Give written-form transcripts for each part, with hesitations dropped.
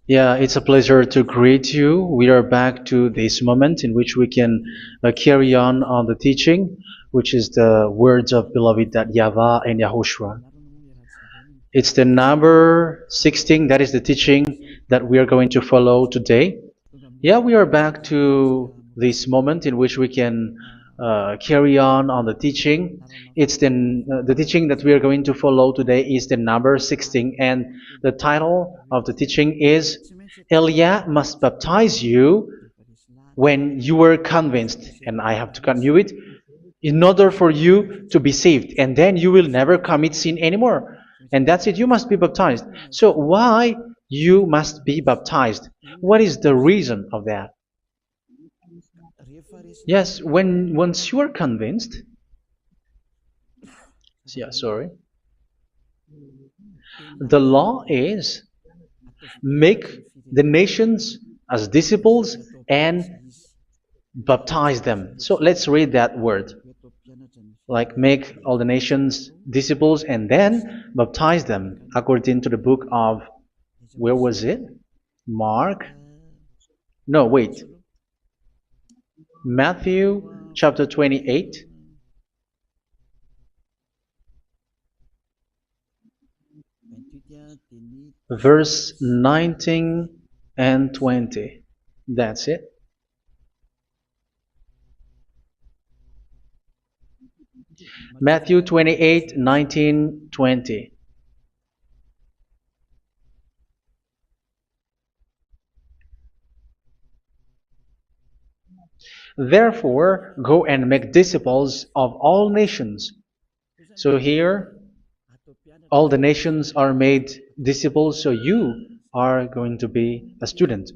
Yeah, it's a pleasure to greet you. We are back to this moment in which we can carry on the teaching, which is the words of beloved that YAHVAH and YAHOSHUA. It's the number 16, that is the teaching that we are going to follow today. Yeah, we are back to this moment in which we can carry on the teaching. It's the teaching that we are going to follow today is the number 16, and the title of the teaching is Elia must baptize you when you were convinced, and I have to continue it, in order for you to be saved, and then you will never commit sin anymore. And that's it, you must be baptized. So why you must be baptized? What is the reason of that? Yes, once you are convinced, yeah, sorry, the law is make the nations as disciples and baptize them. So let's read that word. Like make all the nations disciples and then baptize them according to the book of, where was it? Mark? No, wait. Matthew chapter 28. Verse 19 and 20. That's it. Matthew 28, 19, 20. Therefore, go and make disciples of all nations. So here, all the nations are made disciples, so you are going to be a student.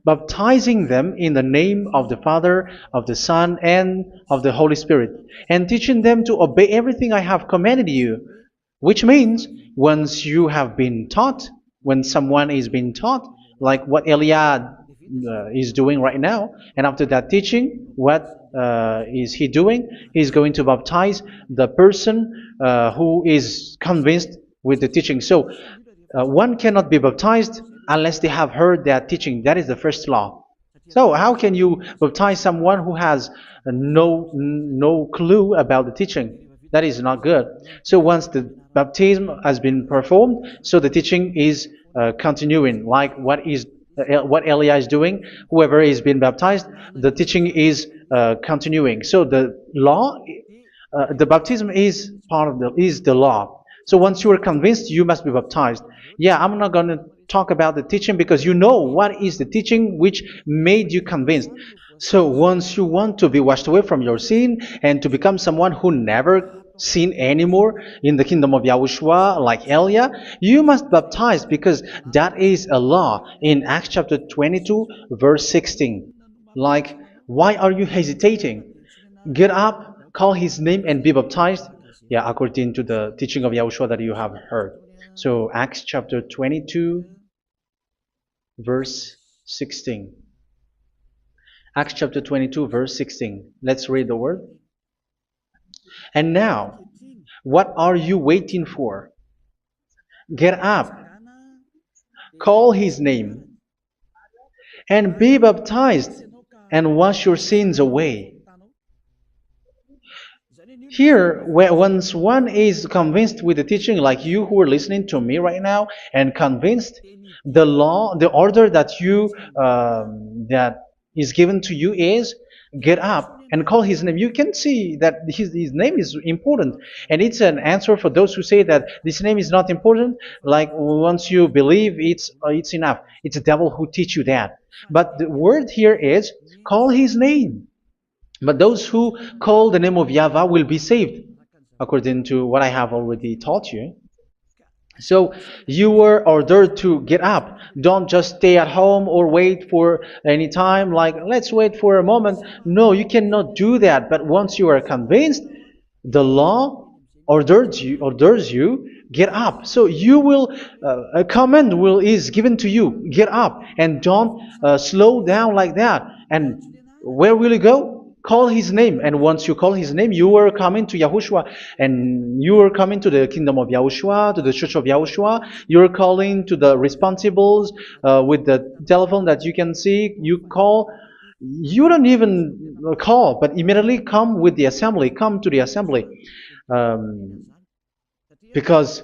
Baptizing them in the name of the Father, of the Son, and of the Holy Spirit, and teaching them to obey everything I have commanded you. Which means, once you have been taught, when someone is being taught, like what Eliad is doing right now, and after that teaching, what is he doing? He's going to baptize the person who is convinced with the teaching. So one cannot be baptized unless they have heard that teaching. That is the first law. So how can you baptize someone who has no clue about the teaching? That is not good. So once the baptism has been performed, so the teaching is continuing, like what Elijah is doing. Whoever is being baptized, the teaching is continuing. So the law, the baptism is part of the law. So once you are convinced, you must be baptized. Yeah, I'm not going to talk about the teaching because you know what is the teaching which made you convinced. So once you want to be washed away from your sin and to become someone who never sin anymore in the kingdom of YAHOSHUA, like Elia, you must baptize because that is a law in Acts chapter 22, verse 16. Like, why are you hesitating? Get up, call his name, and be baptized. Yeah, according to the teaching of YAHOSHUA that you have heard. So Acts chapter 22, verse 16. Acts chapter 22, verse 16. Let's read the word. And now, what are you waiting for? Get up, call his name, and be baptized, and wash your sins away. Here, once one is convinced with the teaching, like you who are listening to me right now, and convinced, the law, the order that that is given to you is get up and call his name. You can see that his name is important, and it's an answer for those who say that this name is not important. Like once you believe, it's enough. It's the devil who teach you that. But the word here is call his name. But those who call the name of YAHVAH will be saved, according to what I have already taught you. So you were ordered to get up. Don't just stay at home or wait for any time, like let's wait for a moment. No, you cannot do that. But once you are convinced, the law orders you get up. So you will a command is given to you. Get up and don't slow down like that. And where will you go? call his name. And once you call his name, you are coming to Yahushua. And you are coming to the kingdom of Yahushua, to the church of Yahushua. You are calling to the responsibles with the telephone that you can see. You call. You don't even call, but immediately come with the assembly. Come to the assembly. Um, because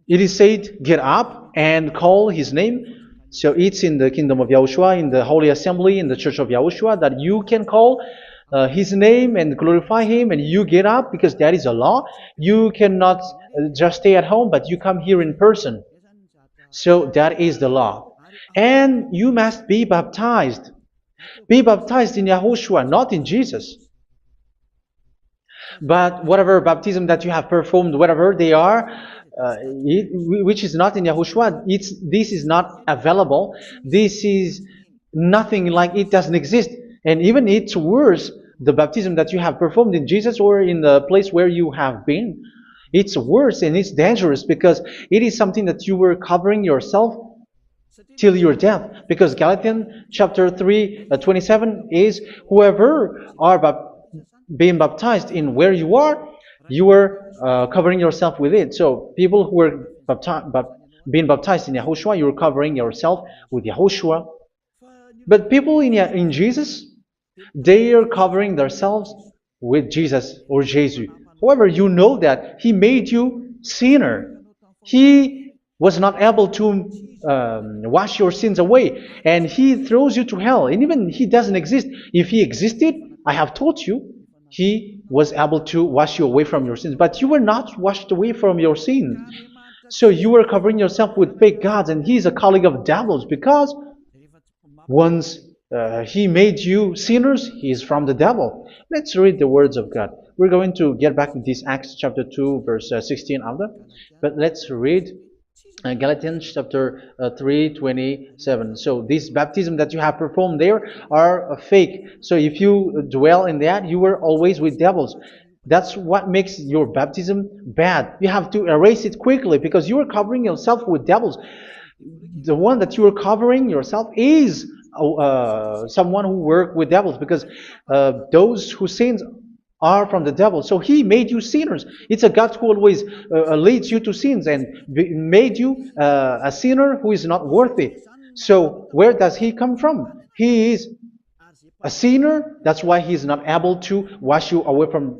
it is said, get up and call his name. So it's in the kingdom of Yahushua, in the holy assembly, in the church of Yahushua, that you can call his name and glorify him, and you get up because that is a law. You cannot just stay at home, but you come here in person. So that is the law. And you must be baptized. Be baptized in Yahushua, not in Jesus. But whatever baptism that you have performed, whatever they are, which is not in Yahushua, this is not available. This is nothing, like it doesn't exist. And even it's worse, the baptism that you have performed in Jesus or in the place where you have been. It's worse and it's dangerous because it is something that you were covering yourself till your death. Because Galatians chapter 3, 27 is, whoever are being baptized in where you are covering yourself with it. So people who were being baptized in Yahushua, you're covering yourself with Yahushua. But people in Jesus, they are covering themselves with Jesus or Jesus. However, you know that He made you sinner. He was not able to wash your sins away, and He throws you to hell. And even He doesn't exist. If He existed, I have told you, He was able to wash you away from your sins. But you were not washed away from your sins. So you were covering yourself with fake gods, and He's a colleague of devils, because once He made you sinners, He is from the devil. Let's read the words of God. We're going to get back to this Acts chapter 2, verse 16 after. But let's read Galatians chapter 3, 27. So this baptism that you have performed there are fake. So if you dwell in that, you were always with devils. That's what makes your baptism bad. You have to erase it quickly because you are covering yourself with devils. The one that you are covering yourself is someone who worked with devils, because those who sins are from the devil. So He made you sinners. It's a God who always leads you to sins and made you a sinner who is not worthy. So where does He come from? He is a sinner. That's why He is not able to wash you away from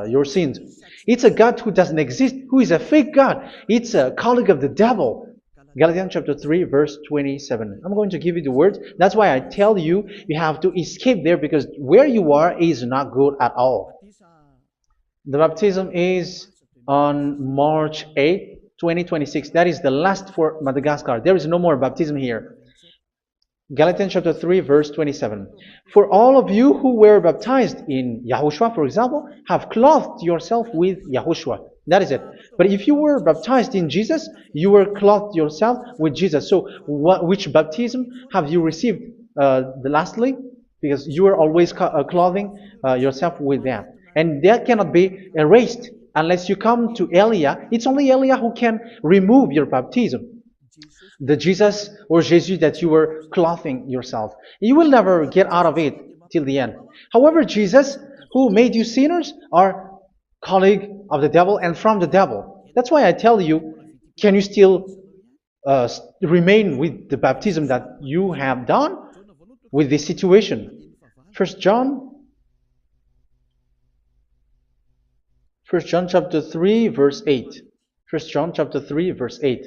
your sins. It's a God who doesn't exist, who is a fake God. It's a colleague of the devil. Galatians chapter 3, verse 27. I'm going to give you the words. That's why I tell you, you have to escape there, because where you are is not good at all. The baptism is on March 8, 2026. That is the last for Madagascar. There is no more baptism here. Galatians chapter 3, verse 27. For all of you who were baptized in Yahushua, for example, have clothed yourself with Yahushua. That is it. But if you were baptized in Jesus, you were clothed yourself with Jesus. So which baptism have you received lastly? Because you are always clothing yourself with that. And that cannot be erased unless you come to Eliah. It's only Eliah who can remove your baptism. The Jesus or Jesus that you were clothing yourself. You will never get out of it till the end. However, Jesus, who made you sinners, are colleague of the devil and from the devil. That's why I tell you, can you still remain with the baptism that you have done with this situation? First John chapter 3, verse 8. First John chapter 3, verse 8.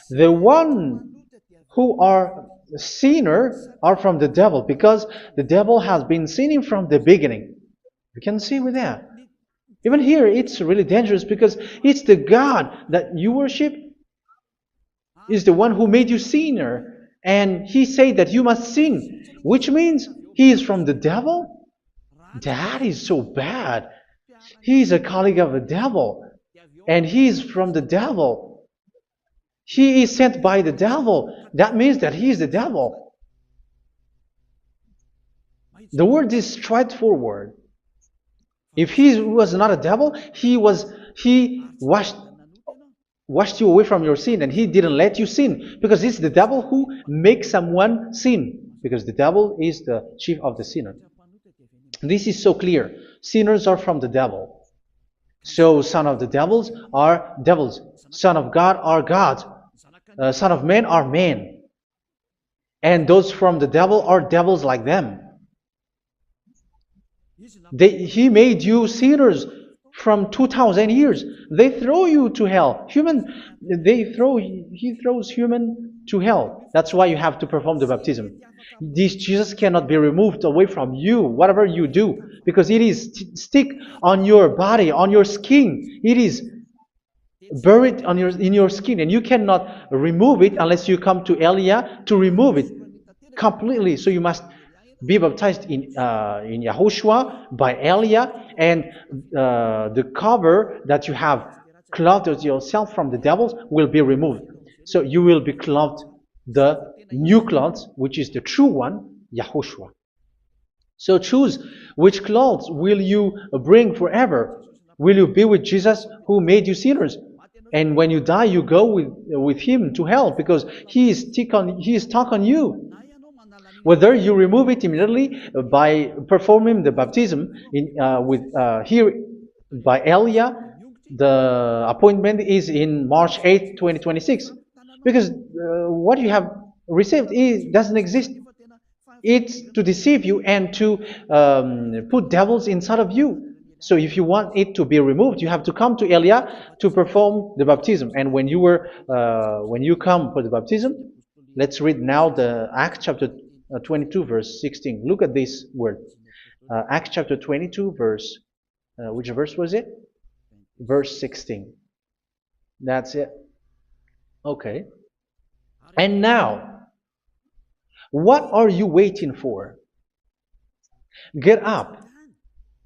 The one who are sinner are from the devil, because the devil has been sinning from the beginning. You can see with that. Even here, it's really dangerous, because it's the God that you worship is the one who made you sinner, and He said that you must sin, which means He is from the devil. That is so bad. He is a colleague of the devil, and He is from the devil. He is sent by the devil. That means that He is the devil. The word is straightforward. If He was not a devil, He washed you away from your sin, and He didn't let you sin, because it's the devil who makes someone sin, because the devil is the chief of the sinner. This is so clear. Sinners are from the devil. So son of the devils are devils. Son of God are gods. Son of men are men. And those from the devil are devils like them. He made you sinners from 2,000 years. They throw you to hell. He throws human to hell. That's why you have to perform the baptism. This Jesus cannot be removed away from you, whatever you do, because it is stick on your body, on your skin. It is buried in your skin, and you cannot remove it unless you come to Elia to remove it completely. So you must be baptized in YAHOSHUA by Elia, and the cover that you have clothed yourself from the devils will be removed. So you will be clothed the new clothes, which is the true one, YAHOSHUA. So choose which clothes will you bring forever. Will you be with Jesus who made you sinners? And when you die, you go with him to hell because he is stuck on you. Whether you remove it immediately by performing the baptism here by Elia, the appointment is in March 8, 2026. Because what you have received doesn't exist. It's to deceive you and to put devils inside of you. So if you want it to be removed, you have to come to Elia to perform the baptism. And when you come for the baptism, let's read now the Acts chapter 22 verse 16. Look at this word. Acts chapter 22 verse, which verse was it? Verse 16. That's it. Okay. And now, what are you waiting for? Get up.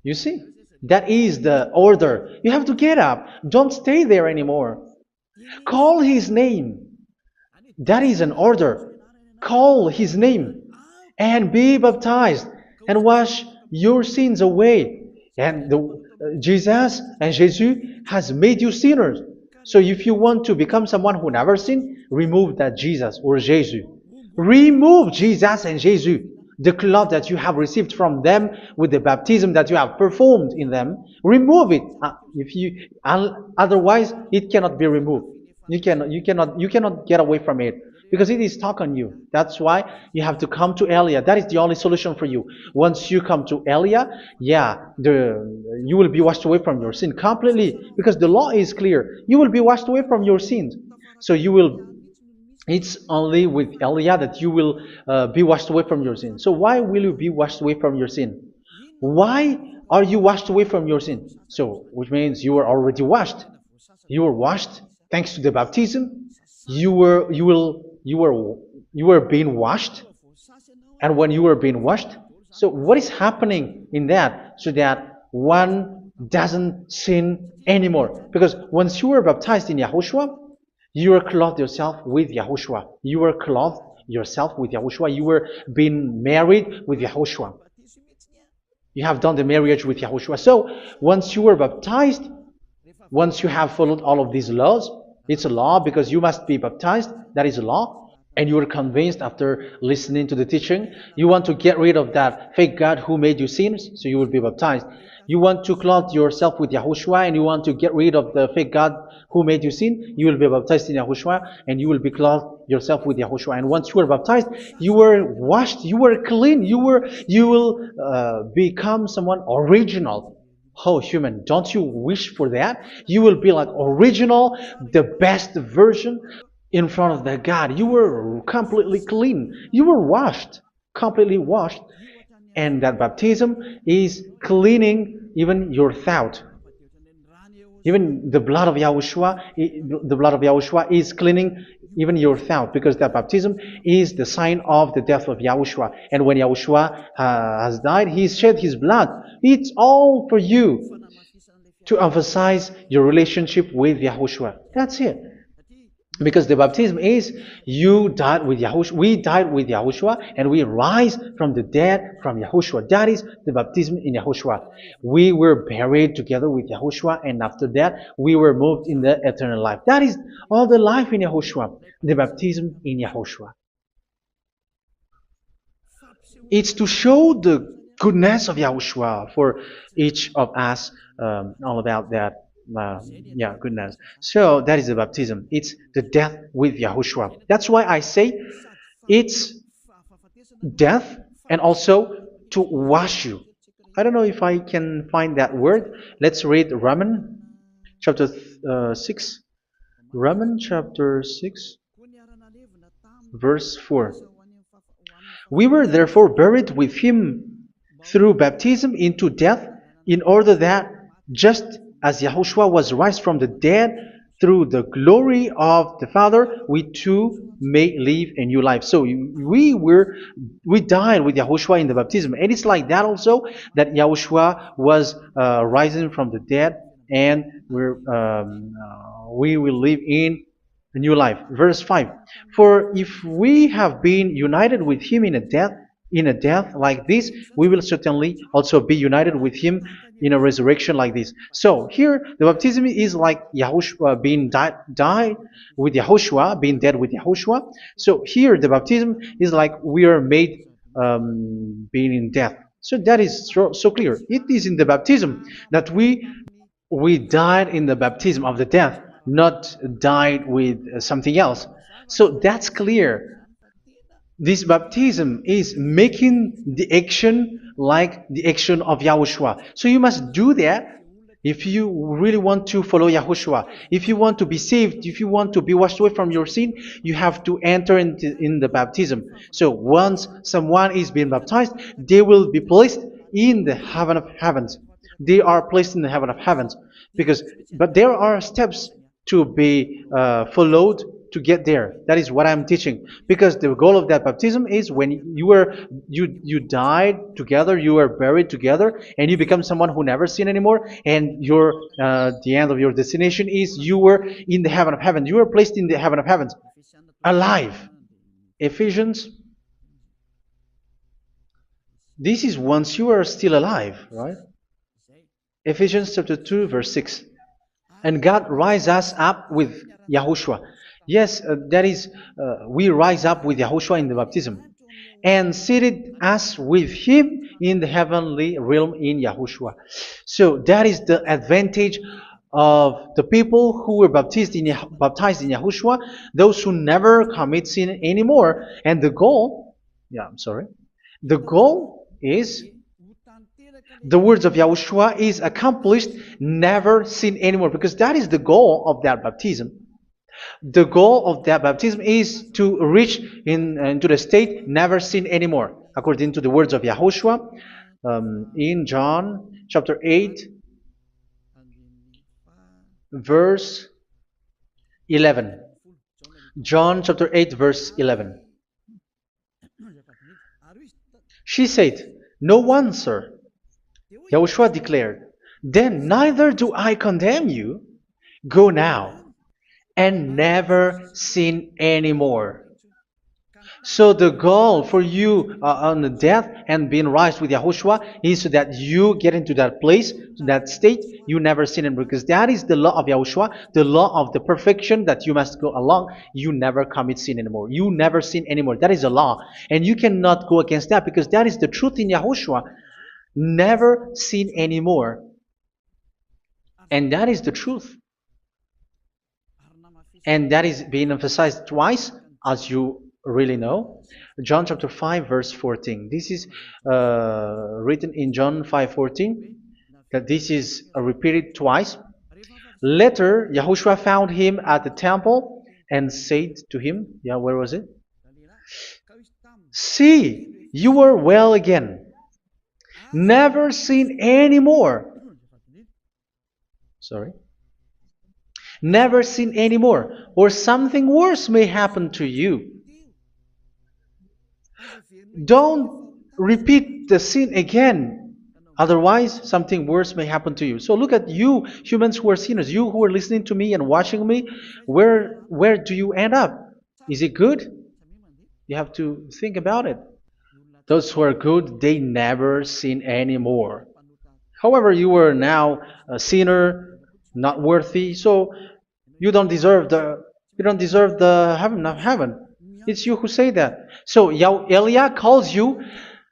You see, that is the order. You have to get up. Don't stay there anymore. Call his name. That is an order. Call his name and be baptized and wash your sins away. And Jesus has made you sinners. So if you want to become someone who never sinned, remove that Jesus or Jesus. Remove Jesus and Jesus, the cloth that you have received from them with the baptism that you have performed in them. Remove it. Otherwise, it cannot be removed. You cannot get away from it because it is stuck on you. That's why you have to come to Elia. That is the only solution for you. Once you come to Elia, you will be washed away from your sin completely because the law is clear. You will be washed away from your sins. So it's only with Elia that you will be washed away from your sin. So why will you be washed away from your sin? Why are you washed away from your sin? So, which means you were already washed. You were washed thanks to the baptism. You were being washed, and when you were being washed, so what is happening in that? So that one doesn't sin anymore. Because once you were baptized in YAHOSHUA, you were clothed yourself with YAHOSHUA. You were clothed yourself with YAHOSHUA. You were being married with YAHOSHUA. You have done the marriage with YAHOSHUA. So once you were baptized, once you have followed all of these laws, it's a law because you must be baptized. That is a law. And you are convinced after listening to the teaching, you want to get rid of that fake God who made you sinners, so you will be baptized. You want to clothe yourself with YAHOSHUA and you want to get rid of the fake God who made you sin, you will be baptized in YAHOSHUA and you will be clothed yourself with YAHOSHUA. And once you are baptized, you were washed, you were clean, you will become someone original. Oh, human, don't you wish for that? You will be like original, the best version in front of the God. You were completely clean. You were washed, completely washed. And that baptism is cleaning even your thought. Even the blood of YAHOSHUA is cleaning even your thought, because that baptism is the sign of the death of YAHOSHUA. And when YAHOSHUA has died, he shed his blood. It's all for you to emphasize your relationship with YAHOSHUA. That's it. Because the baptism is you died with YAHOSHUA, we died with YAHOSHUA, and we rise from the dead from YAHOSHUA. That is the baptism in YAHOSHUA. We were buried together with YAHOSHUA, and after that we were moved in the eternal life. That is all the life in YAHOSHUA, the baptism in YAHOSHUA. It's to show the goodness of Yahushua for each of us, all about that. Uh, yeah, goodness. So that is the baptism. It's the death with Yahushua. That's why I say it's death and also to wash you. I don't know if I can find that word. Let's read Romans chapter 6. Romans chapter 6, verse 4. We were therefore buried with him through baptism into death, in order that, just as Yahushua was raised from the dead through the glory of the Father, we too may live a new life. So we died with Yahushua in the baptism, and it's like that also that Yahushua was rising from the dead, and we will live in a new life. Verse 5. For if we have been united with him in a death like this, we will certainly also be united with him in a resurrection like this. So here the baptism is like Yahushua being died with Yahushua, being dead with Yahushua. So here the baptism is like we are made being in death. So that is so clear. It is in the baptism that we died in the baptism of the death, not died with something else. So that's clear. This baptism is making the action like the action of Yahushua. So you must do that if you really want to follow Yahushua. If you want to be saved, if you want to be washed away from your sin, you have to enter in the baptism. So once someone is being baptized, they will be placed in the heaven of heavens. They are placed in the heaven of heavens but there are steps to be followed to get there. That is what I'm teaching. Because the goal of that baptism is when you died together, you were buried together, and you become someone who never sin anymore. And the end of your destination is you were in the heaven of heaven. You were placed in the heaven of heavens, alive. Ephesians. This is once you are still alive, right? Ephesians chapter 2, verse 6. And God rise us up with Yahushua. Yes, that is, we rise up with Yahushua in the baptism. And seated us with him in the heavenly realm in Yahushua. So that is the advantage of the people who were baptized in Yahushua, those who never commit sin anymore. And the goal, the goal is the words of Yahushua is accomplished, never sin anymore, because that is the goal of that baptism. The goal of that baptism is to reach into the state never sin anymore, according to the words of Yahushua in John chapter 8, verse 11. John chapter 8, verse 11. She said, "No one, sir." Yahushua declared, "Then neither do I condemn you. Go now and never sin anymore." So the goal for you on the death and being raised with Yahushua is so that you get into that place, to that state, you never sin anymore. Because that is the law of Yahushua, the law of the perfection that you must go along. You never commit sin anymore. You never sin anymore. That is a law. And you cannot go against that because that is the truth in Yahushua. Never sin anymore. And that is the truth. And that is being emphasized twice, as you really know. John chapter 5, verse 14. This is written in John 5:14. That this is repeated twice. Later, Yahushua found him at the temple and said to him, where was it? "See, you are well again. Never sin anymore." Sorry. Never sin anymore, or something worse may happen to you. Don't repeat the sin again. Otherwise, something worse may happen to you. So look at you, humans who are sinners, you who are listening to me and watching me. Where do you end up? Is it good? You have to think about it. Those who are good, they never sin anymore. However, you are now a sinner, not worthy, so you don't deserve the heaven of heaven. It's you who say that. So Eliah calls you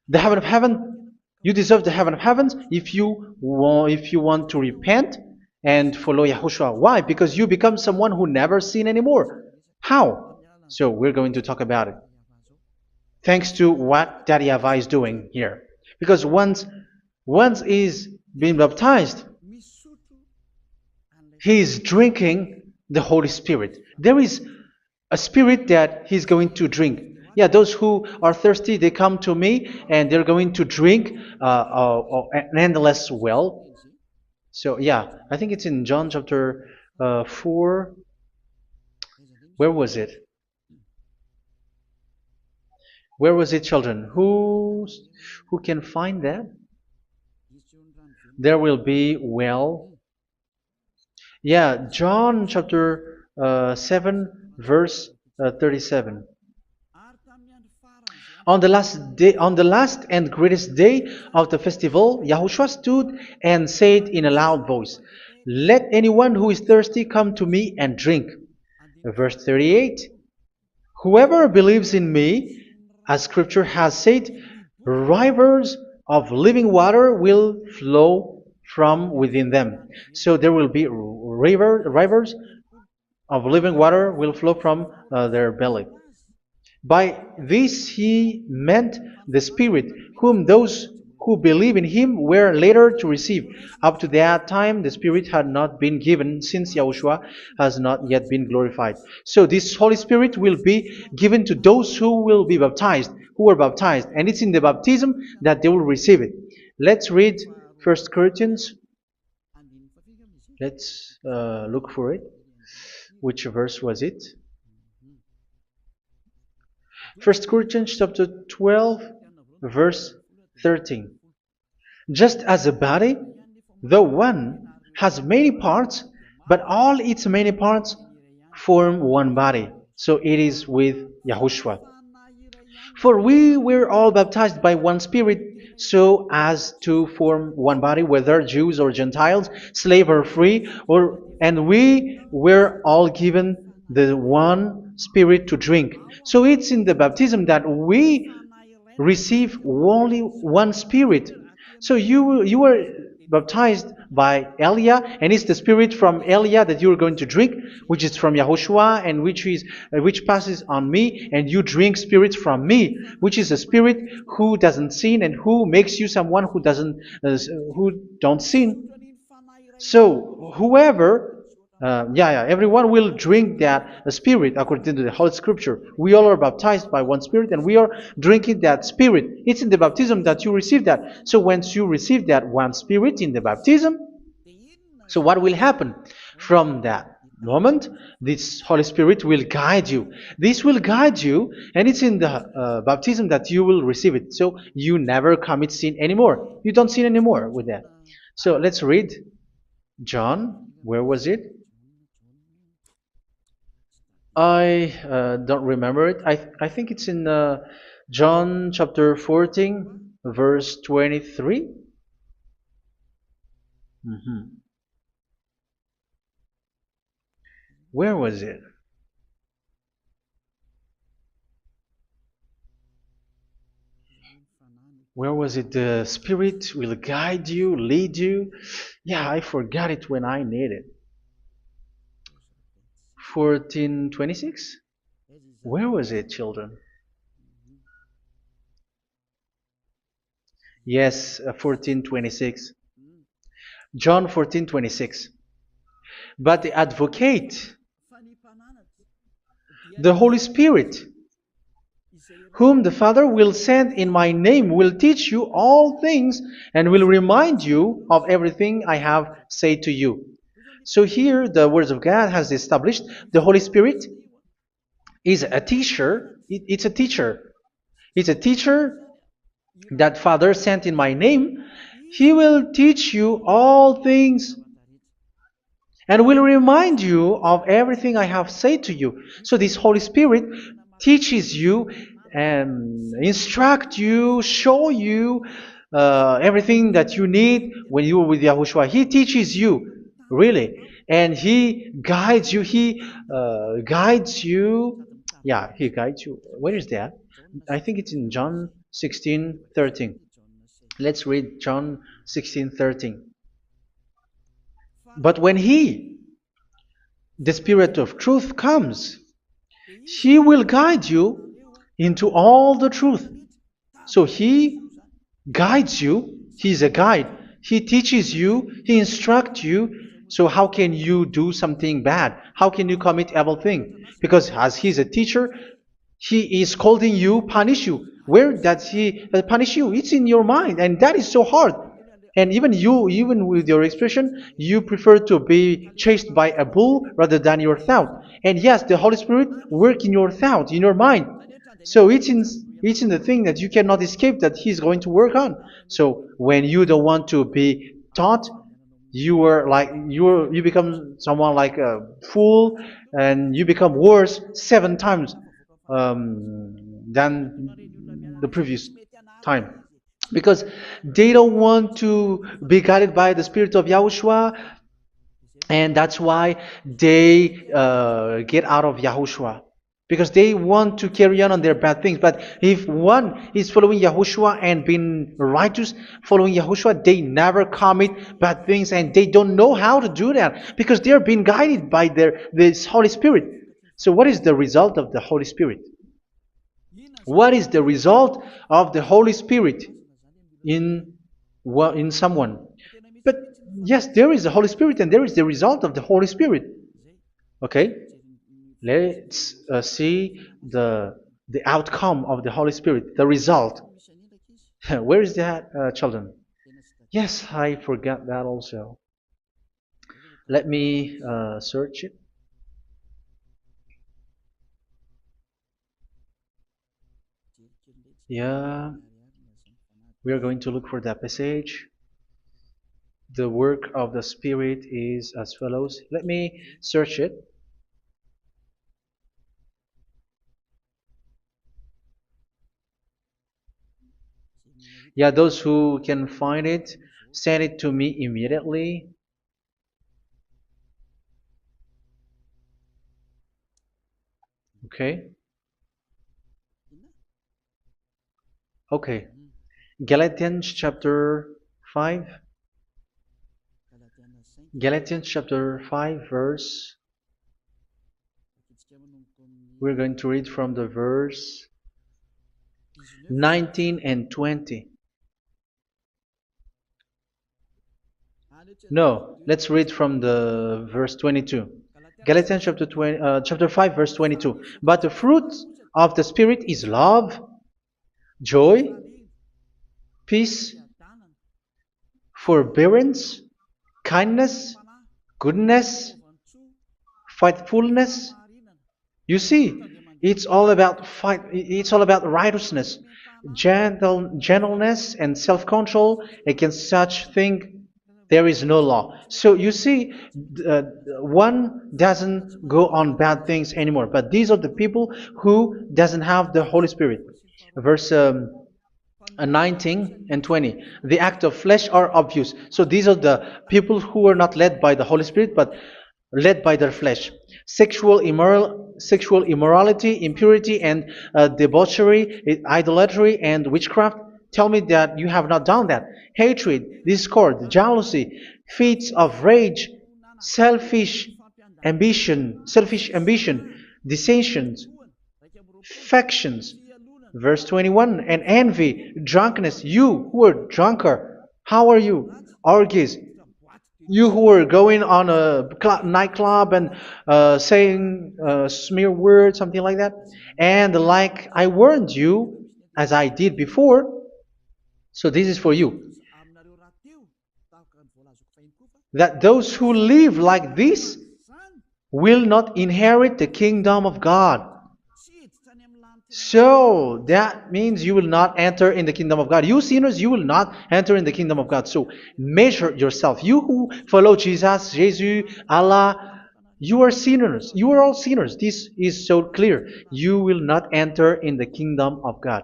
the heaven of heaven. You deserve the heaven of heavens if you want to repent and follow Yahushua. Why? Because you become someone who never sin anymore. How? So we're going to talk about it. Thanks to what Daddy YAHVAH is doing here. Because once he's been baptized, he is drinking the Holy Spirit. There is a spirit that he's going to drink. Yeah, those who are thirsty, they come to me and they're going to drink an endless well. So yeah, I think it's in John chapter 4. Where was it? Where was it, children? Who can find that? There will be well. Yeah, John chapter 7, verse 37. On the last and greatest day of the festival, Yahushua stood and said in a loud voice, "Let anyone who is thirsty come to me and drink." Verse 38, "Whoever believes in me, as Scripture has said, rivers of living water will flow from within them." So there will be rivers of living water will flow from their belly. By this he meant the Spirit, whom those who believe in him were later to receive. Up to that time, the Spirit had not been given, since Yahushua has not yet been glorified. So this Holy Spirit will be given to those who will be baptized, who are baptized, and it's in the baptism that they will receive it. Let's read 1 Corinthians. Let's look for it. Which verse was it? 1 Corinthians chapter 12, verse 13. Just as a body, though one, has many parts, but all its many parts form one body. So it is with Yahushua. For we were all baptized by one Spirit, so as to form one body, whether Jews or Gentiles, slave or free, and we were all given the one Spirit to drink. So it's in the baptism that we receive only one Spirit. So you were baptized by Elia, and it's the Spirit from Elia that you are going to drink, which is from Yahushua, and which passes on me, and you drink Spirit from me, which is a Spirit who doesn't sin and who makes you someone who don't sin. So whoever everyone will drink that Spirit according to the Holy Scripture. We all are baptized by one Spirit, and we are drinking that Spirit. It's in the baptism that you receive that. So once you receive that one Spirit in the baptism, so what will happen? From that moment, this Holy Spirit will guide you. This will guide you, and it's in the baptism that you will receive it. So you never commit sin anymore. You don't sin anymore with that. So let's read John. Where was it? I don't remember it. I think it's in John chapter 14, verse 23. Where was it? Where was it? The Spirit will guide you, lead you. Yeah, I forgot it when I need it. 14:26? Where was it, children? Yes, 14:26. John 14:26. But the advocate, the Holy Spirit, whom the Father will send in my name, will teach you all things and will remind you of everything I have said to you. So here the words of God has established the Holy Spirit is a teacher. It's a teacher. It's a teacher that Father sent in my name. He will teach you all things and will remind you of everything I have said to you. So this Holy Spirit teaches you and instruct you, show you everything that you need when you are with Yahushua. He teaches you, really, and He guides you. He guides you. Yeah, He guides you. Where is that? I think it's in John 16:13. Let's read John 16:13. But when He, the Spirit of truth, comes, He will guide you into all the truth. So He guides you. He's a guide. He teaches you. He instructs you. So how can you do something bad? How can you commit evil thing? Because as He's a teacher, He is scolding you, punish you. Where does He punish you? It's in your mind, and that is so hard. And even you, even with your expression, you prefer to be chased by a bull rather than your thought. And yes, the Holy Spirit work in your thought, in your mind. So it's in the thing that you cannot escape that He's going to work on. So when you don't want to be taught, you become someone like a fool, and you become worse 7 times than the previous time, because they don't want to be guided by the Spirit of Yahushua, and that's why they get out of Yahushua, because they want to carry on their bad things. But if one is following Yahushua and being righteous, following Yahushua, they never commit bad things, and they don't know how to do that because they are being guided by this Holy Spirit. So what is the result of the Holy Spirit? What is the result of the Holy Spirit in in someone? But yes, there is the Holy Spirit, and there is the result of the Holy Spirit. Okay, let's see the outcome of the Holy Spirit, the result. Where is that, children? Yes, I forgot that also. Let me search it. Yeah, we are going to look for that passage. The work of the Spirit is as follows. Let me search it. Yeah, those who can find it, send it to me immediately. Okay. Okay. Galatians chapter 5. Galatians chapter 5 verse. We're going to read from the verse 19 and 20. No, let's read from the verse 22. Galatians chapter 5 verse 22. But the fruit of the Spirit is love, joy, peace, forbearance, kindness, goodness, faithfulness. You see, it's all about righteousness, gentleness, and self-control. Against such thing there is no law. So you see, uh, one doesn't go on bad things anymore. But these are the people who doesn't have the Holy Spirit. Verse 19 and 20. The act of flesh are obvious. So these are the people who are not led by the Holy Spirit, but led by their flesh. Sexual immorality, impurity, and debauchery, idolatry, and witchcraft. Tell me that you have not done that. Hatred, discord, jealousy, fits of rage, selfish ambition, dissensions, factions. Verse 21, and envy, drunkenness. You who are drunkard, how are you? Orgies. You who are going on a nightclub and saying smear words, something like that. And like I warned you, as I did before, so this is for you, that those who live like this will not inherit the kingdom of God. So that means you will not enter in the kingdom of God. You sinners, you will not enter in the kingdom of God. So measure yourself. You who follow Jesus, Allah, you are sinners. You are all sinners. This is so clear. You will not enter in the kingdom of God.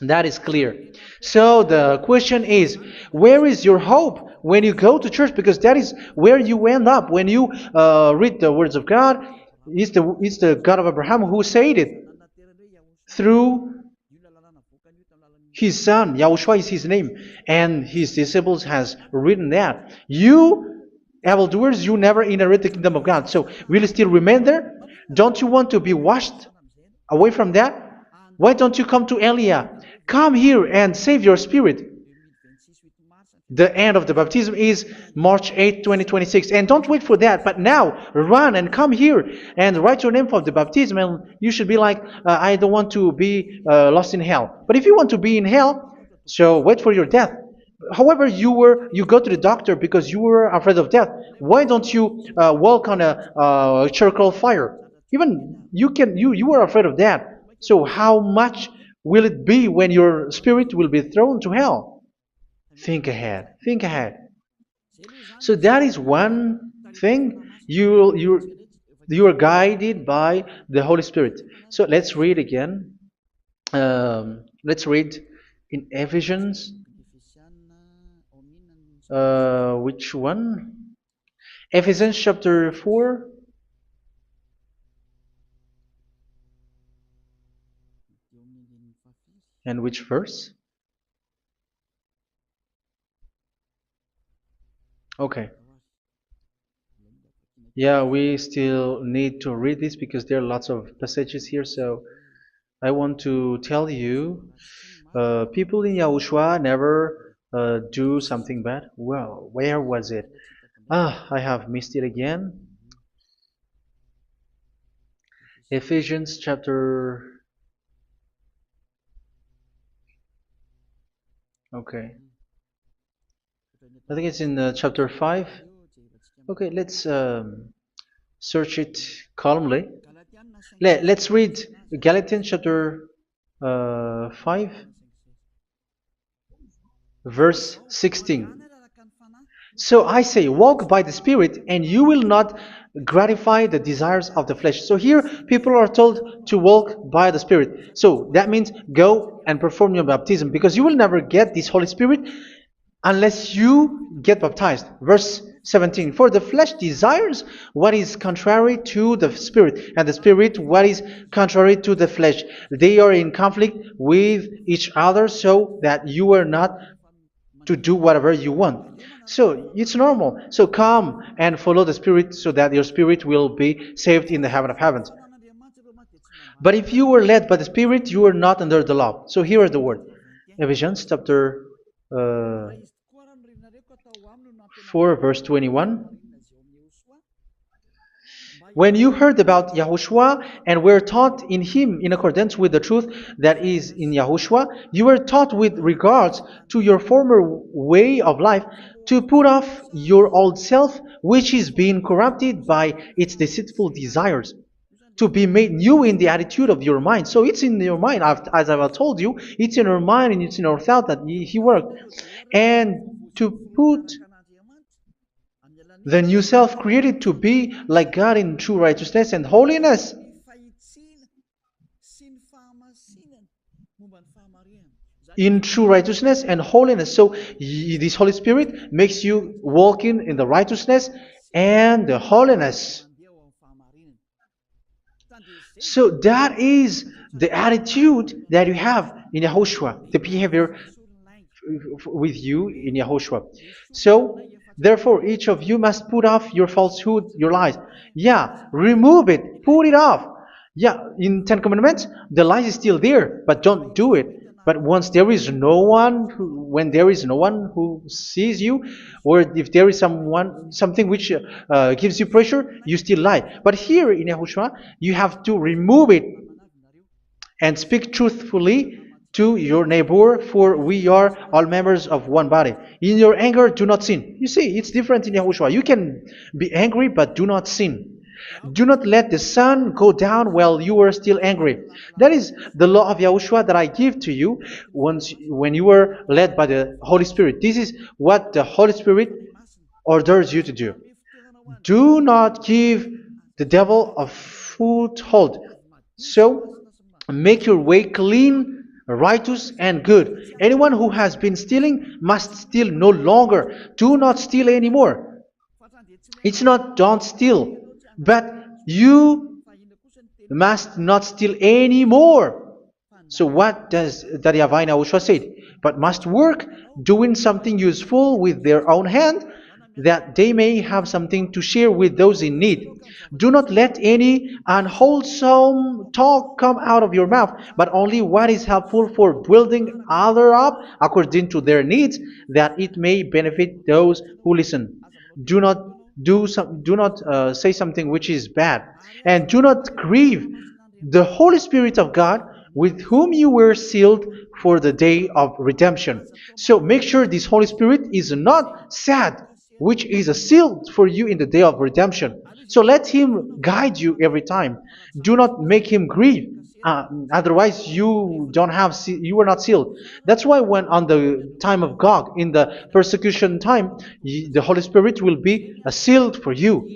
That is clear. So the question is, where is your hope when you go to church? Because that is where you end up when you read the words of God. It's the God of Abraham who said it through His son, Yahushua is his name, and his disciples has written that. You, evildoers, you never inherit the kingdom of God. So will you still remain there? Don't you want to be washed away from that? Why don't you come to Elia? Come here and save your spirit. The end of the baptism is March 8, 2026. And don't wait for that, but now run and come here and write your name for the baptism. And you should be like, I don't want to be lost in hell. But if you want to be in hell, so wait for your death. However, you go to the doctor because you were afraid of death. Why don't you walk on a charcoal fire? Even you were afraid of that. So how much will it be when your spirit will be thrown to hell? Think ahead. Think ahead. So that is one thing. You are guided by the Holy Spirit. So let's read again. Let's read in Ephesians. Which one? Ephesians chapter 4. And which verse? Okay. Yeah, we still need to read this because there are lots of passages here. So I want to tell you, people in Yahushua never do something bad. Well, where was it? I have missed it again. Ephesians chapter. Okay. I think it's in chapter 5. Okay, let's search it calmly. Let's read Galatians chapter 5, verse 16. So I say, walk by the Spirit, and you will not gratify the desires of the flesh. So here, people are told to walk by the Spirit. So that means go and perform your baptism, because you will never get this Holy Spirit unless you get baptized. Verse 17. For the flesh desires what is contrary to the Spirit, and the Spirit what is contrary to the flesh. They are in conflict with each other, so that you are not to do whatever you want. So it's normal. So come and follow the Spirit so that your spirit will be saved in the heaven of heavens. But if you were led by the Spirit, you are not under the law. So here is the word. Ephesians chapter 4 verse 21. When you heard about Yahushua and were taught in him in accordance with the truth that is in Yahushua, you were taught with regards to your former way of life to put off your old self, which is being corrupted by its deceitful desires, to be made new in the attitude of your mind. So it's in your mind, as I've told you, it's in your mind and it's in your thought that he worked. And to put the new self created to be like God in true righteousness and holiness. In true righteousness and holiness. So this Holy Spirit makes you walking in the righteousness and the holiness. So that is the attitude that you have in Yahushua, the behavior with you in Yahushua. So therefore, each of you must put off your falsehood, your lies. Yeah, remove it, put it off. Yeah, in Ten Commandments, the lies is still there, but don't do it. But once there is no one, when there is no one who sees you, or if there is something which gives you pressure, you still lie. But here in Yahushua, you have to remove it and speak truthfully to your neighbor, for we are all members of one body. In your anger, do not sin. You see, it's different in Yahushua. You can be angry, but do not sin. Do not let the sun go down while you are still angry. That is the law of Yahushua that I give to you when you were led by the Holy Spirit. This is what the Holy Spirit orders you to do. Do not give the devil a foothold. So, make your way clean, righteous, and good. Anyone who has been stealing must steal no longer. Do not steal anymore. It's not don't steal, but you must not steal anymore. So what does the YAHVAH YAHOSHUA say? But must work doing something useful with their own hand, that they may have something to share with those in need. Do not let any unwholesome talk come out of your mouth, but only what is helpful for building other up according to their needs, that it may benefit those who listen. Do not do not say something which is bad, and do not grieve the Holy Spirit of God, with whom you were sealed for the day of redemption. So make sure this Holy Spirit is not sad, which is a seal for you in the day of redemption. So let Him guide you every time. Do not make Him grieve. Otherwise, you were not sealed. That's why when on the time of God, in the persecution time, the Holy Spirit will be a sealed for you.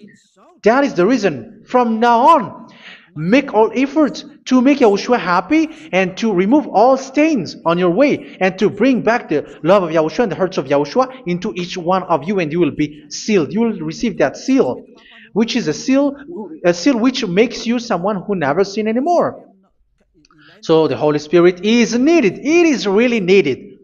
That is the reason. From now on, make all efforts to make Yahushua happy and to remove all stains on your way and to bring back the love of Yahushua and the hearts of Yahushua into each one of you, and you will be sealed. You will receive that seal, which is a seal which makes you someone who never sin anymore. So the Holy Spirit is needed. It is really needed.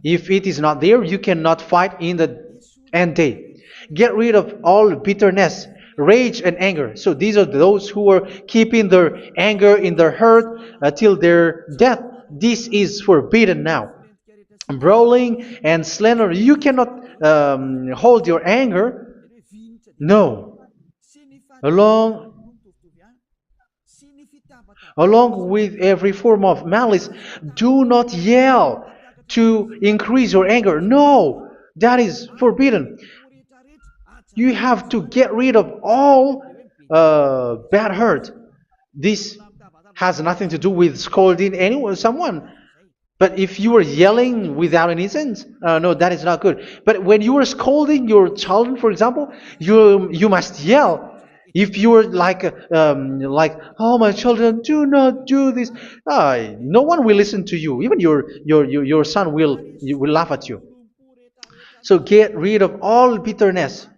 If it is not there, you cannot fight in the end day. Get rid of all bitterness, rage, and anger. So these are those who are keeping their anger in their heart till their death. This is forbidden now. Brawling and slander. You cannot hold your anger. No. Along Along with every form of malice, do not yell to increase your anger. No, that is forbidden. You have to get rid of all bad hurt. This has nothing to do with scolding anyone, someone. But if you are yelling without any sense, no, that is not good. But when you are scolding your children, for example, you must yell. If you are like, oh my children, do not do this, no one will listen to you. Even your son will laugh at you. So get rid of all bitterness.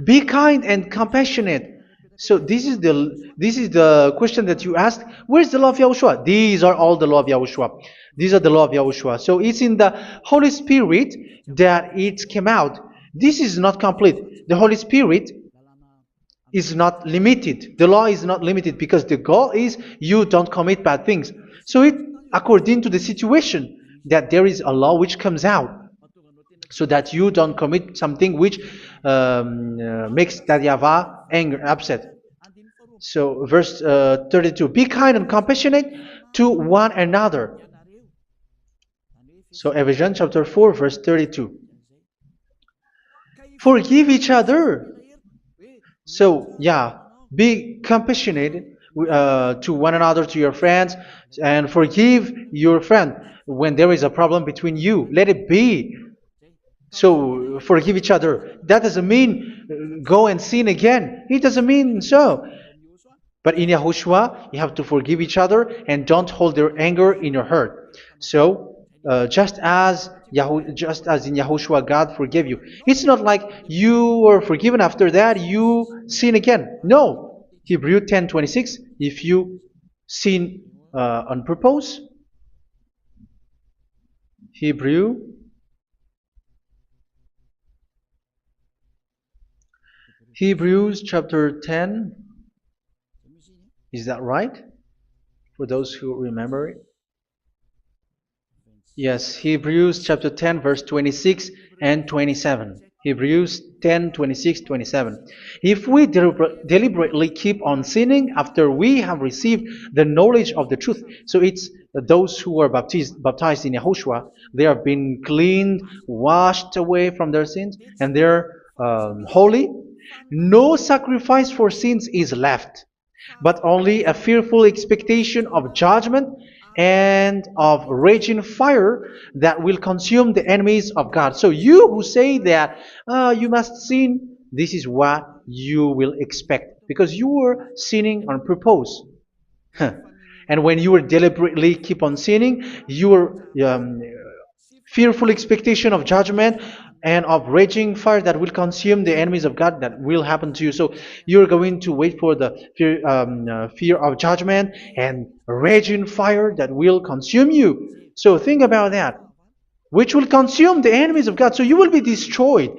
Be kind and compassionate. So this is the question that you asked. Where's the law of Yahushua? These are all the law of Yahushua. These are the law of Yahushua. So it's in the Holy Spirit that it came out. This is not complete. The Holy Spirit is not limited. The law is not limited because the goal is you don't commit bad things. So it according to the situation that there is a law which comes out, so that you don't commit something which makes that YAHVAH angry, upset. So verse 32, be kind and compassionate to one another. So Ephesians chapter 4 verse 32. Forgive each other. So yeah, be compassionate to one another, to your friends, and forgive your friend when there is a problem between you. Let it be. So forgive each other. That doesn't mean go and sin again. It doesn't mean so. But in Yahushua, you have to forgive each other and don't hold their anger in your heart. So just as in Yahushua, God forgave you. It's not like you were forgiven after that you sin again. No. Hebrew 10:26. If you sin on purpose, Hebrews chapter 10. Is that right? For those who remember it? Yes, Hebrews chapter 10 verse 26 and 27. Hebrews 10, 26, 27. If we deliberately keep on sinning after we have received the knowledge of the truth, so it's those who are baptized in Yahushua, they have been cleaned, washed away from their sins, and they're holy. No sacrifice for sins is left, but only a fearful expectation of judgment and of raging fire that will consume the enemies of God. So you who say that you must sin, this is what you will expect, because you were sinning on purpose. And when you were deliberately keep on sinning, you were fearful expectation of judgment and of raging fire that will consume the enemies of God that will happen to you. So you're going to wait for the fear of judgment and raging fire that will consume you. So think about that, which will consume the enemies of God. So you will be destroyed.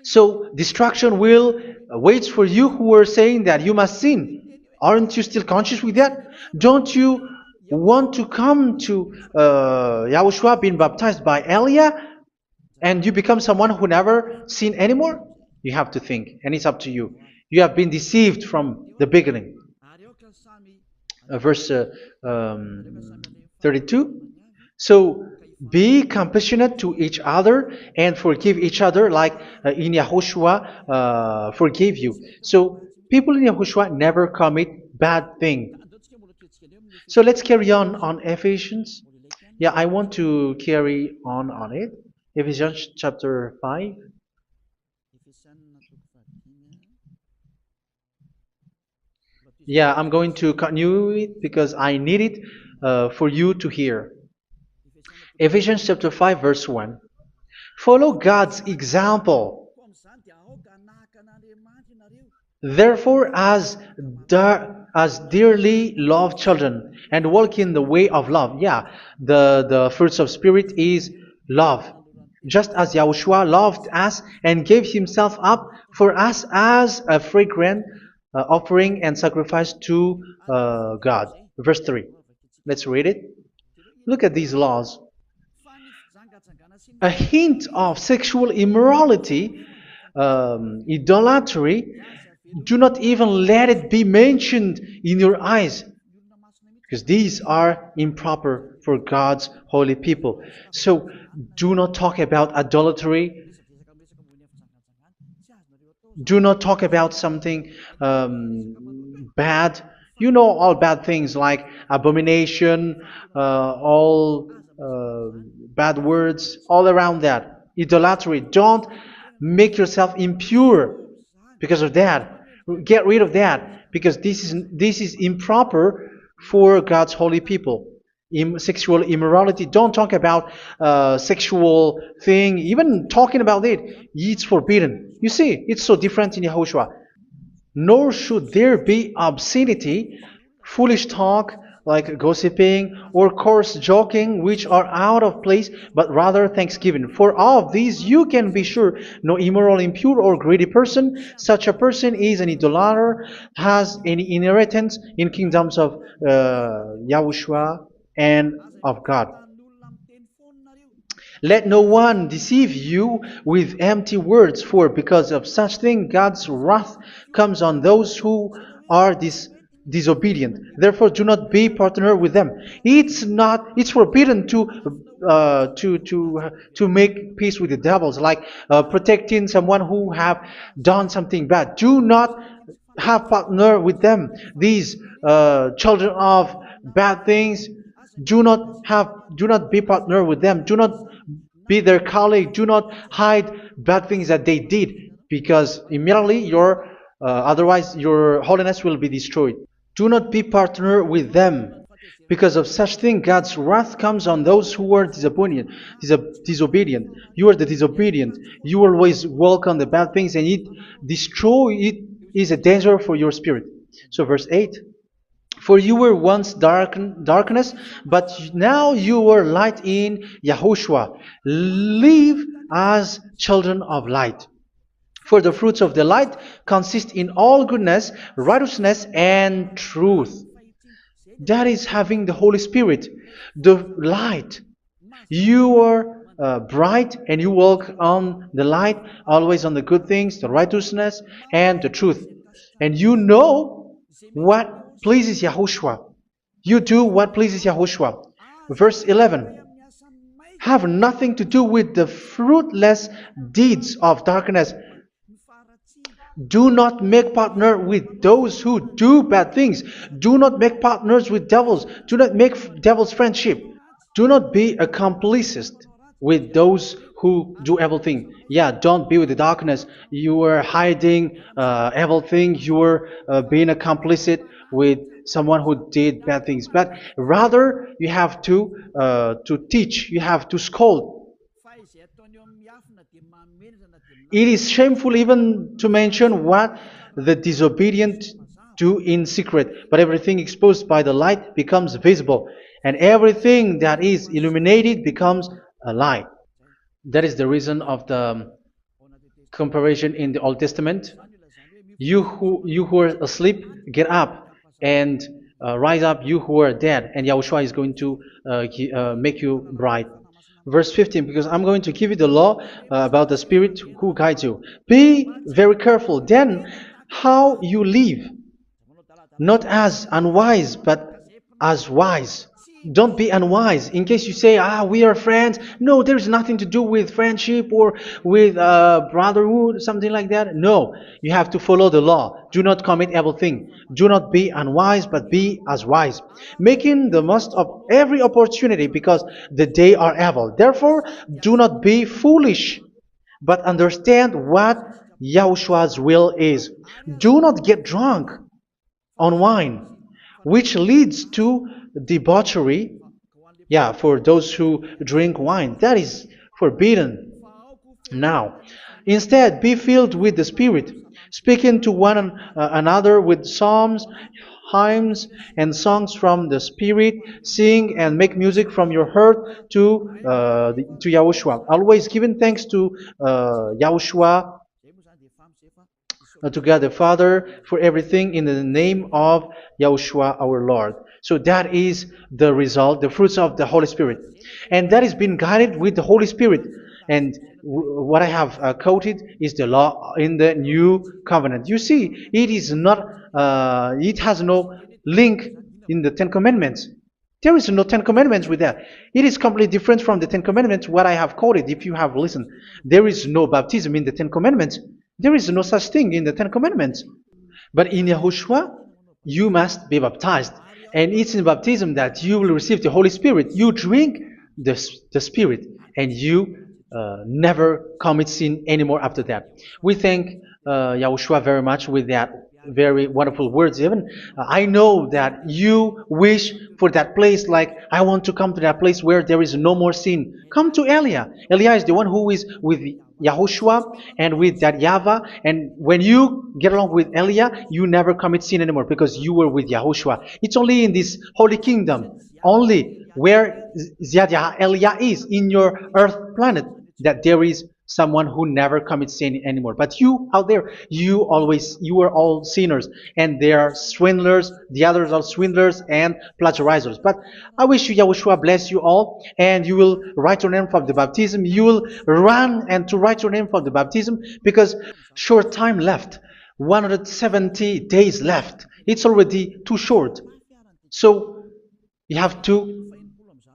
So destruction will wait for you who are saying that you must sin. Aren't you still conscious with that? Don't you want to come to Yahushua being baptized by Elia and you become someone who never sinned anymore? You have to think, and it's up to you. You have been deceived from the beginning. Verse 32. So be compassionate to each other and forgive each other like in Yahushua forgave you. So people in Yahushua never commit bad thing. So let's carry on Ephesians. Yeah, I want to carry on it. Ephesians chapter 5. Yeah, I'm going to continue it because I need it for you to hear. Ephesians chapter 5 verse 1. Follow God's example. Therefore, as dearly loved children, and walk in the way of love. Yeah, the fruits of spirit is love. Just as Yahushua loved us and gave himself up for us as a fragrant offering and sacrifice to God. Verse 3. Let's read it. Look at these laws. A hint of sexual immorality, idolatry, do not even let it be mentioned in your eyes, because these are improper for God's holy people. So do not talk about idolatry. Do not talk about something bad. You know all bad things like abomination, all bad words, all around that. Idolatry. Don't make yourself impure because of that. Get rid of that because this is improper for God's holy people. Sexual immorality. Don't talk about sexual thing. Even talking about it, it's forbidden. You see, it's so different in Yahushua. Nor should there be obscenity, foolish talk like gossiping or coarse joking, which are out of place, but rather thanksgiving. For of these you can be sure: no immoral, impure, or greedy person, such a person is an idolater, has any inheritance in kingdoms of Yahushua and of God. Let no one deceive you with empty words, for because of such thing God's wrath comes on those who are disobedient. Therefore, do not be partner with them. It's forbidden to make peace with the devils, like protecting someone who have done something bad. Do not have partner with them. These children of bad things, do not be partner with them. Do not be their colleague. Do not hide bad things that they did, because immediately otherwise your holiness will be destroyed. Do not be partner with them. Because of such thing, God's wrath comes on those who are disobedient. You are the disobedient. You always walk on the bad things, and it is a danger for your spirit. So verse 8. For you were once darkness, but now you are light in Yahushua. Live as children of light. For the fruits of the light consist in all goodness, righteousness, and truth. That is having the Holy Spirit, the light. You are bright and you walk on the light, always on the good things, the righteousness, and the truth. And you know what pleases Yahushua. You do what pleases Yahushua. Verse 11. Have nothing to do with the fruitless deeds of darkness. Do not make partner with those who do bad things. Do not make partners with devils. Do not make devils friendship. Do not be a complicit with those who do evil thing. Yeah, don't be with the darkness. You are hiding evil thing. You are being a complicit with someone who did bad things, but rather you have to teach, you have to scold. It is shameful even to mention what the disobedient do in secret, but everything exposed by the light becomes visible, and everything that is illuminated becomes a light. That is the reason of the comparison in the Old Testament. You who are asleep, get up and rise up, you who are dead, and Yahushua is going to make you bright. Verse 15, because I'm going to give you the law about the Spirit who guides you. Be very careful then how you live, not as unwise, but as wise. Don't be unwise. In case you say, we are friends. No, there's nothing to do with friendship or with brotherhood, something like that. No, you have to follow the law. Do not commit evil thing. Do not be unwise, but be as wise, making the most of every opportunity, because the day are evil. Therefore, do not be foolish, but understand what Yahushua's will is. Do not get drunk on wine, which leads to debauchery. Yeah, for those who drink wine, that is forbidden now. Instead, be filled with the Spirit, speaking to one another with psalms, hymns, and songs from the Spirit. Sing and make music from your heart to Yahushua. Always giving thanks to Yahushua, to God the Father, for everything in the name of Yahushua our Lord. So that is the result, the fruits of the Holy Spirit. And that is being guided with the Holy Spirit. And what I have quoted is the law in the new covenant. You see, it is not, it has no link in the Ten Commandments. There is no Ten Commandments with that. It is completely different from the Ten Commandments, what I have quoted, if you have listened. There is no baptism in the Ten Commandments. There is no such thing in the Ten Commandments. But in Yahushua, you must be baptized. And it's in baptism that you will receive the Holy Spirit. You drink the Spirit, and you never commit sin anymore after that. We thank Yahushua very much with that very wonderful words. Even I know that you wish for that place, like, I want to come to that place where there is no more sin. Come to Elia. Elia is the one who is with Yahushua and with that YAHVAH. And when you get along with Elia, you never commit sin anymore, because you were with Yahushua. It's only in this holy kingdom, only where Ziad Elia is, in your earth planet, that there is someone who never commits sin anymore. But you out there, you are all sinners, and they are swindlers. The others are swindlers and plagiarizers. But I wish you, Yahushua, bless you all, and you will write your name for the baptism. You will run and to write your name for the baptism, because short time left, 170 days left. It's already too short. So you have to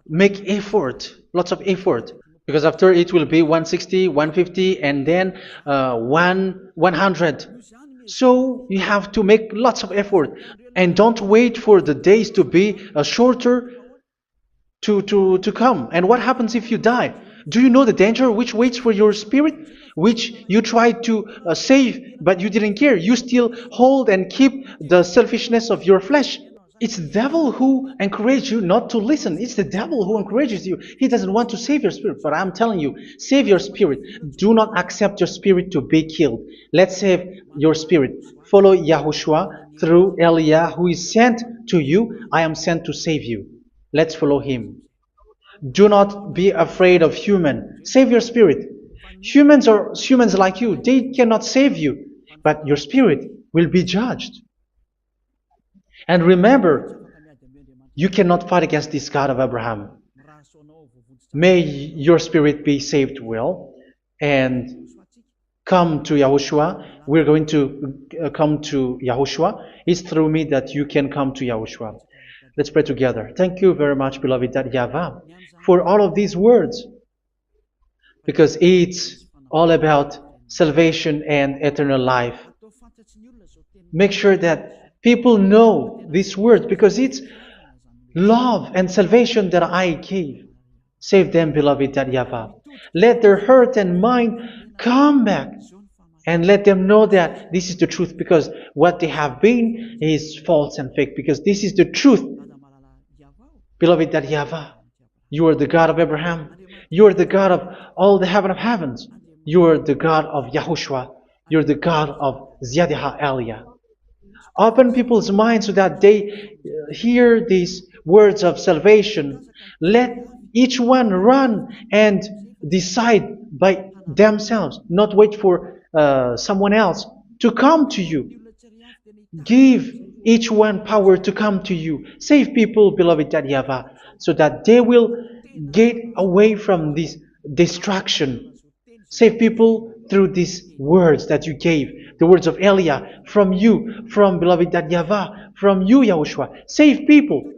make effort, lots of effort, because after it will be 160, 150, and then 100. So you have to make lots of effort, and don't wait for the days to be shorter to come. And what happens if you die? Do you know the danger which waits for your spirit, which you tried to save, but you didn't care? You still hold and keep the selfishness of your flesh. It's the devil who encourages you not to listen. It's the devil who encourages you. He doesn't want to save your spirit. But I'm telling you, save your spirit. Do not accept your spirit to be killed. Let's save your spirit. Follow Yahushua through Elia, who is sent to you. I am sent to save you. Let's follow him. Do not be afraid of human. Save your spirit. Humans are humans like you. They cannot save you. But your spirit will be judged. And remember, you cannot fight against this God of Abraham. May your spirit be saved well, and come to Yahushua. We're going to come to Yahushua. It's through me that you can come to Yahushua. Let's pray together. Thank you very much, beloved YAHVAH, for all of these words, because it's all about salvation and eternal life. Make sure that people know these words, because it's love and salvation that I gave. Save them, beloved YAHVAH. Let their heart and mind come back And let them know that this is the truth, because what they have been is false and fake, because this is the truth. Beloved, that YAHVAH, you are the God of Abraham. You are the God of all the heaven of heavens. You are the God of YAHOSHUA. You're the God of Ziyadiha Aliyah. Open people's minds so that they hear these words of salvation. Let each one run and decide by themselves, not wait for someone else to come to you. Give each one power to come to you. Save people, beloved YAHVAH, so that they will get away from this distraction. Save people through these words that you gave, the words of Elia, from you, from beloved YAHVAH, from you, Yahushua. Save people.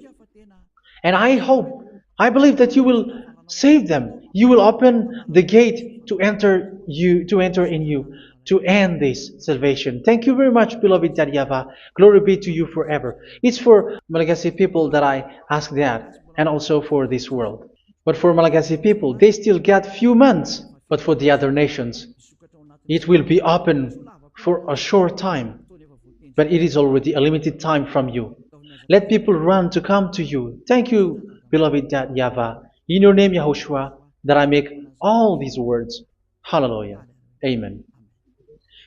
And I believe that you will save them. You will open the gate to enter in you, to end this salvation. Thank you very much, beloved YAHVAH. Glory be to you forever. It's for Malagasy people that I ask that, and also for this world. But for Malagasy people, they still got few months. But for the other nations, it will be open for a short time. But it is already a limited time from you. Let people run to come to you. Thank you, beloved YAHVAH. In your name, Yahushua, that I make all these words. Hallelujah. Amen.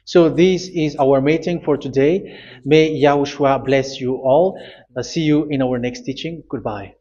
So this is our meeting for today. May Yahushua bless you all. See you in our next teaching. Goodbye.